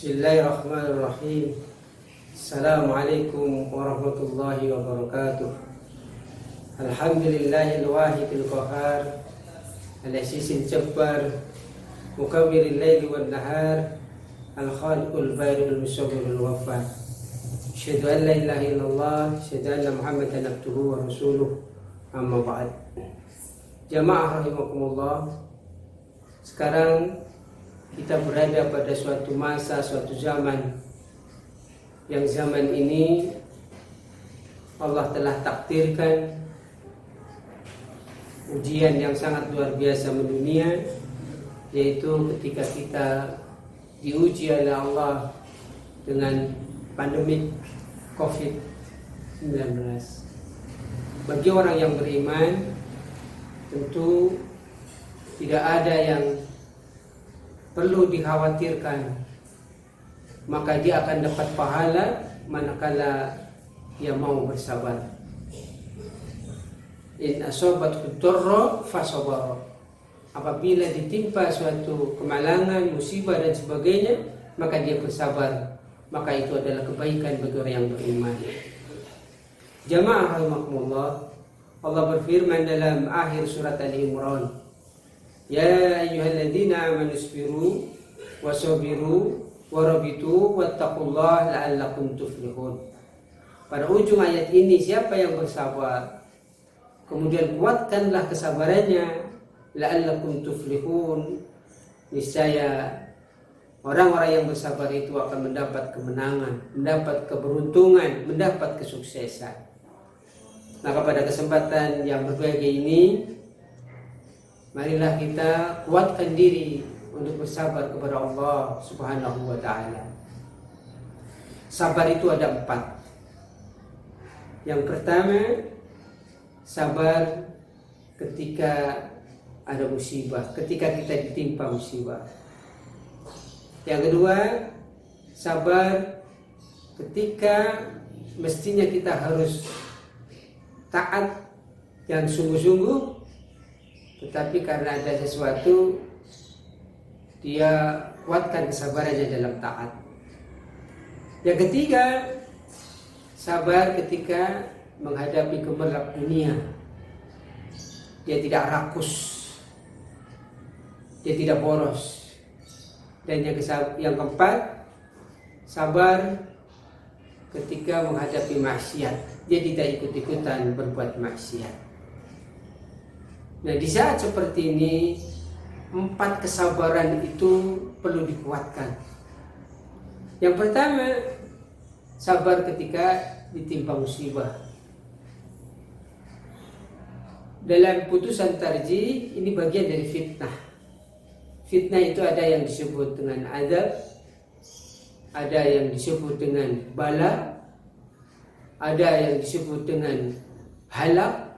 Bismillahirrahmanirrahim. Assalamualaikum warahmatullahi wabarakatuh. Alhamdulillahil wahidil qahar, al-azizil jabbar, mukawwiril laili wan nahar, al-khaliqul bari'ul musawwirul waffar. Asyhadu an la ilaha illallah, asyhadu anna Muhammadan abduhu wa rasuluh. Amma ba'd. Jamaah rahimakumullah. Sekarang kita berada pada suatu masa, suatu zaman, yang zaman ini Allah telah takdirkan ujian yang sangat luar biasa mendunia, yaitu ketika kita diuji oleh Allah dengan pandemi COVID-19. Bagi orang yang beriman, tentu tidak ada yang perlu dikhawatirkan, maka dia akan dapat pahala manakala dia mau bersabar. In asobathu darra fasabara. Apabila ditimpa suatu kemalangan, musibah dan sebagainya, maka dia bersabar, maka itu adalah kebaikan bagi orang yang beriman. Jamaah rahimakumullah, Allah berfirman dalam akhir surat Al-Imran, ya ayyuhalladzina amanu isbiru wasabiru warabitu wattaqullaha la'allakum tuflihun. Pada ujung ayat ini, siapa yang bersabar kemudian kuatkanlah kesabarannya, la'allakum tuflihun, niscaya orang-orang yang bersabar itu akan mendapat kemenangan, mendapat keberuntungan, mendapat kesuksesan. Maka pada kesempatan yang berbahagia ini, marilah kita kuatkan diri untuk bersabar kepada Allah Subhanahu wa ta'ala. Sabar itu ada 4. Yang pertama, sabar ketika ada musibah, ketika kita ditimpa musibah. Yang kedua, sabar ketika mestinya kita harus taat yang sungguh-sungguh, tetapi karena ada sesuatu, dia kuatkan kesabarannya dalam taat. Yang ketiga, sabar ketika menghadapi gemerlap dunia. Dia tidak rakus, dia tidak boros. Dan yang keempat, sabar ketika menghadapi maksiat. Dia tidak ikut-ikutan berbuat maksiat. Nah, di saat seperti ini, 4 kesabaran itu perlu dikuatkan. Yang pertama, sabar ketika ditimpa musibah. Dalam putusan tarjih, ini bagian dari fitnah. Fitnah itu ada yang disebut dengan azab, ada yang disebut dengan bala, ada yang disebut dengan halak,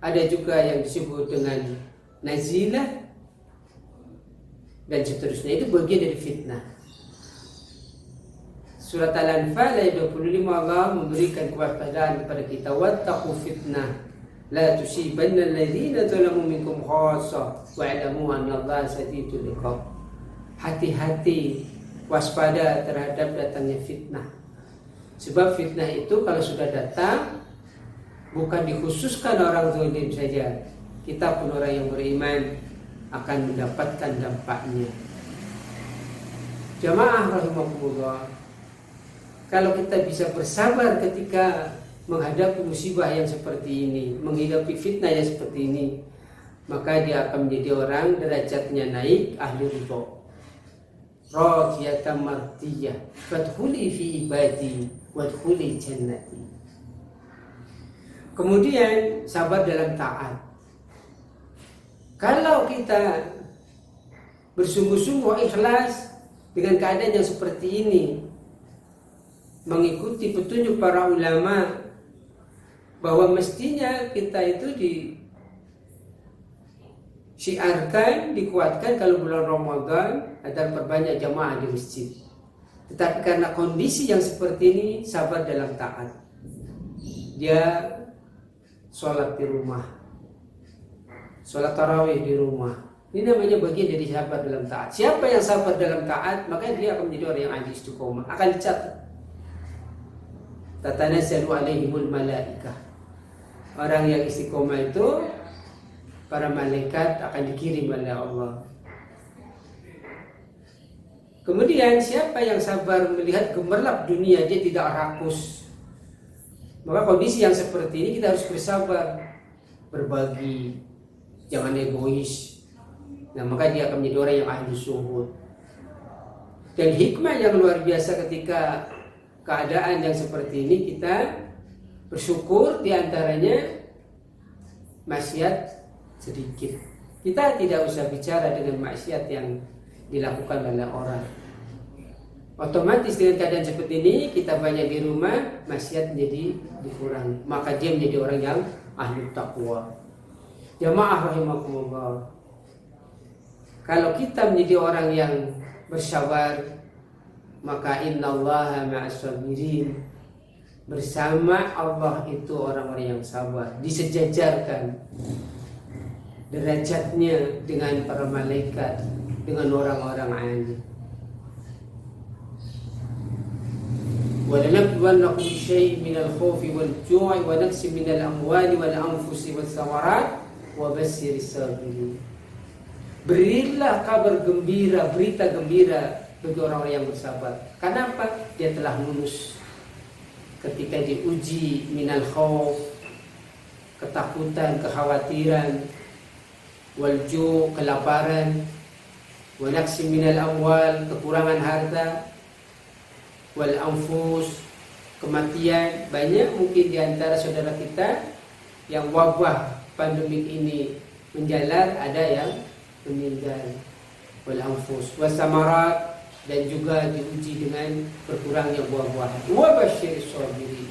ada juga yang disebut dengan nazilah, dan seterusnya. Itu bagian dari fitnah. Surat Al-Anfal ayat 25, Allah memberikan kewaspadaan kepada kita, wattaqu fitnah la tusibanna alladhina zalamu minkum khassah wa'lamu annallaha shadidul iqab. Hati-hati, waspada terhadap datangnya fitnah. Sebab fitnah itu kalau sudah datang, bukan dikhususkan orang zalim saja, kita pun orang yang beriman akan mendapatkan dampaknya. Jamaah rahimakumullah, kalau kita bisa bersabar ketika menghadapi musibah yang seperti ini, menghadapi fitnah yang seperti ini, maka dia akan menjadi orang derajatnya naik, ahli ridha, radiyatan mardiyah, fadkhuli fi ibadi wadkhuli jannati. Kemudian sabar dalam taat. Kalau kita bersungguh-sungguh ikhlas dengan keadaan yang seperti ini, mengikuti petunjuk para ulama bahwa mestinya kita itu disiarkan, dikuatkan kalau bulan Ramadan agar perbanyak jamaah di masjid. Tetapi karena kondisi yang seperti ini, sabar dalam taat. Dia sholat di rumah, sholat tarawih di rumah, Ini namanya bagian dari sabar dalam taat. Siapa yang sabar dalam taat, maka dia akan menjadi orang yang ahli istiqomah. Akan dicatat. Tatanazzalu alaihimul malaikah. Orang yang istiqomah itu, para malaikat akan dikirim oleh Allah. Kemudian siapa yang sabar melihat gemerlap dunia, dia tidak rakus. Maka kondisi yang seperti ini kita harus bersabar, berbagi, jangan egois. Nah, maka dia akan menjadi orang yang ahli zuhud. Dan hikmah yang luar biasa ketika keadaan yang seperti ini, kita bersyukur, diantaranya maksiat sedikit. Kita tidak usah bicara dengan maksiat yang dilakukan oleh orang. Otomatis dengan keadaan seperti ini, kita banyak di rumah, maksiat menjadi dikurangi. Maka dia menjadi orang yang ahli taqwa. Jamaah rahimakumullah. Kalau kita menjadi orang yang bersabar, maka innallaha ma'as sabirin. Bersama Allah itu orang-orang yang sabar, disejajarkan derajatnya dengan para malaikat, dengan orang-orang alim. وَلَنَبْلُوَنَّكُمْ بِشَيْءٍ مِنَ الْخَوْفِ وَالْجُوعِ وَنَقْصٍ مِنَ الْأَمْوَالِ وَالْأَنْفُسِ وَالثَّمَرَاتِ وَبَشِّرِ الصَّابِرِينَ. Berilah kabar gembira, berita gembira bagi orang-orang yang bersabar. Karena apa? Dia telah lulus ketika diuji minal khauf, ketakutan, kekhawatiran, walju, kelaparan, wa naqsi minal amwal, kekurangan harta, wal anfus, kematian. Banyak mungkin di antara saudara kita yang wabah pandemik ini menjalar, ada yang meninggal, wal anfus wasamarat, dan juga diuji dengan berkurangnya buah-buahan. Wa basyiris sabirin.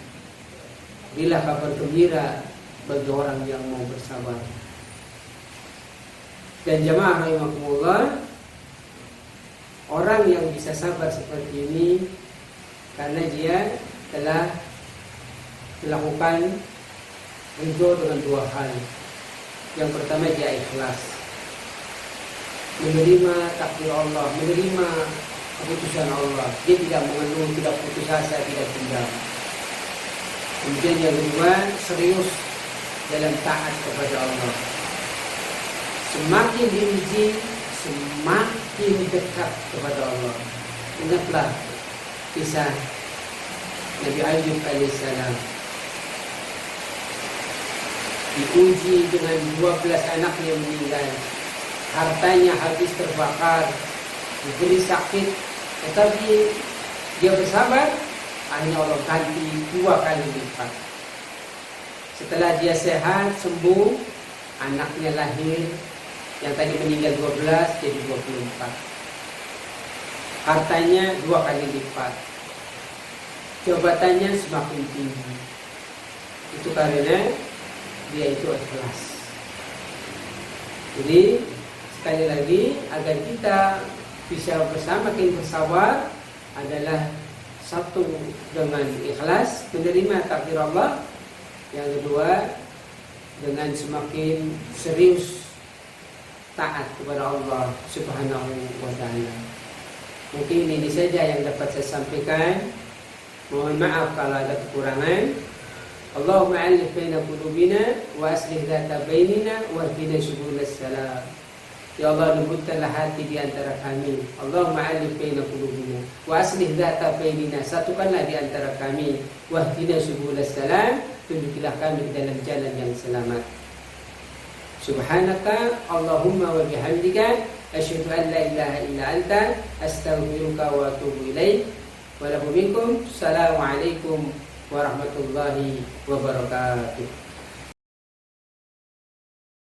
Bila kabar gembira bagi orang yang mau bersabar. Dan jamaah rahimakumullah, orang yang bisa sabar seperti ini karena dia telah melakukan ridho dengan dua hal. Yang pertama, dia ikhlas, menerima takdir Allah, menerima keputusan Allah. Dia tidak mengeluh, tidak putus asa, tidak tinggal. Kemudian yang kedua, serius dalam taat kepada Allah. Semakin diuji, semakin dekat kepada Allah. Ingatlah kisah Nabi Ayub alaihissalam, diuji dengan 12 anaknya meninggal, hartanya habis terbakar, diberi sakit, tetapi dia bersabar. Akhirnya Allah ganti 2 kali lipat. Setelah dia sehat, sembuh, anaknya lahir, yang tadi meninggal 12 jadi 24. Hartanya 2 kali lipat, jabatannya semakin tinggi. Itu karena dia itu ikhlas. Jadi sekali lagi, agar kita bisa makin bersabar adalah satu, dengan ikhlas menerima takdir Allah. Yang kedua, dengan semakin serius taat kepada Allah Subhanahu wa ta'ala. Mungkin ini saja yang dapat saya sampaikan. Mohon maaf kalau ada kekurangan. Allahumma alif baina qulubina wa aslih dzata bainina wahdina subulas salam. Ya Allah, lembutkanlah hati di antara kami. Allahumma alif baina qulubina wa aslih dzata bainina, satukanlah di antara kami. Wahdina subulas salam, tunjukilah kami ke dalam jalan yang selamat. Subhanaka Allahumma wa bihamdika asyhadu an la ilaha illa anta astaghfiruka wa atubu ilaik. Wa lakum minkum. Assalamualaikum warahmatullahi wabarakatuh.